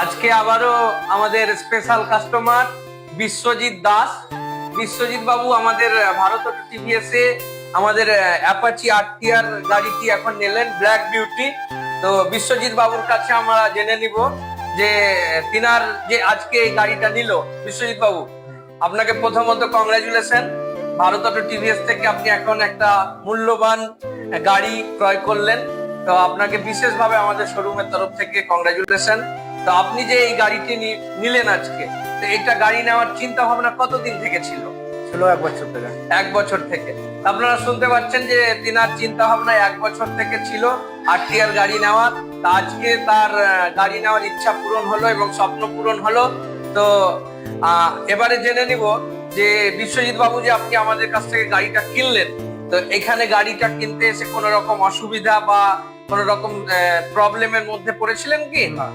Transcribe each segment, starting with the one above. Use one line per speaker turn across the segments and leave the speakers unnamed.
আজকে আবারও আমাদের স্পেশাল কাস্টমার বিশ্বজিৎ দাস। বিশ্বজিৎ বাবু আমাদের ভারত অটো টিভিএস এ আমাদের অ্যাপাচি আরটিআর গাড়িটি এখন নিলেন, ব্ল্যাক বিউটি। তো বিশ্বজিৎ বাবুর কাছে আমরা জেনে নিব যে তিনার যে আজকে এই গাড়িটা নিল। বিশ্বজিৎ বাবু, আপনাকে প্রথমত কংগ্রাচুলেশন। ভারত অটো টিভিএস থেকে আপনি এখন একটা মূল্যবান গাড়ি ক্রয় করলেন, তো আপনাকে বিশেষভাবে আমাদের শোরুমের তরফ থেকে কংগ্রাচুলেশন। তো আপনি যে এই গাড়িটি নিলেন আজকে, তো এটা গাড়ি নেওয়ার চিন্তা ভাবনা কতদিন থেকে ছিল?
1 বছর থেকে।
1 বছর থেকে। আপনারা শুনতে পাচ্ছেন যে তিনার চিন্তা ভাবনা 1 বছর থেকে ছিল আরটিআর গাড়ি নেওয়ার। তা আজকে তার গাড়ি নেওয়ার ইচ্ছা পূরণ হলো এবং স্বপ্ন পূরণ হলো। তো এবারে জেনে নিব যে বিশ্বজিৎ বাবু, যে আপনি আমাদের কাছ থেকে গাড়িটা কিনলেন, তো এখানে গাড়িটা কিনতে এসে কোনো রকম অসুবিধা বা কোনো রকম প্রবলেমের মধ্যে পড়েছিলেন কি?
না।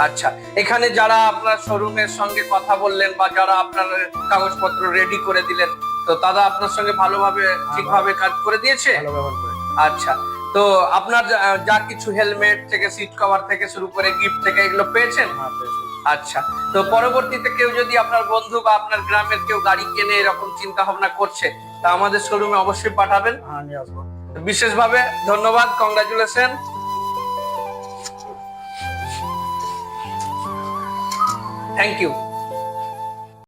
আচ্ছা, এখানে যারা আপনার শোরুমের সঙ্গে কথা বললেন বা যারা আপনার কাগজপত্র রেডি করে দিলেন, তো তারা আপনার সঙ্গে ভালোভাবে ঠিকভাবে কাজ করে দিয়েছে?
ভালো ব্যবহার করে।
আচ্ছা, তো আপনার যা কিছু হেলমেট থেকে সিট কভার থেকে শুরু করে গিফট থেকে এগুলো পেয়েছেন?
হ্যাঁ, পেয়েছি।
আচ্ছা, তো পরবর্তীতে কেউ যদি আপনার বন্ধু বা আপনার গ্রামের কেউ গাড়ি কেনে এরকম চিন্তা ভাবনা করছে, তা আমাদের শোরুমে অবশ্যই পাঠাবেন।
হ্যাঁ, নিয়ে আসবো।
বিশেষভাবে ধন্যবাদ, কংগ্রাচুলেশন। Thank you.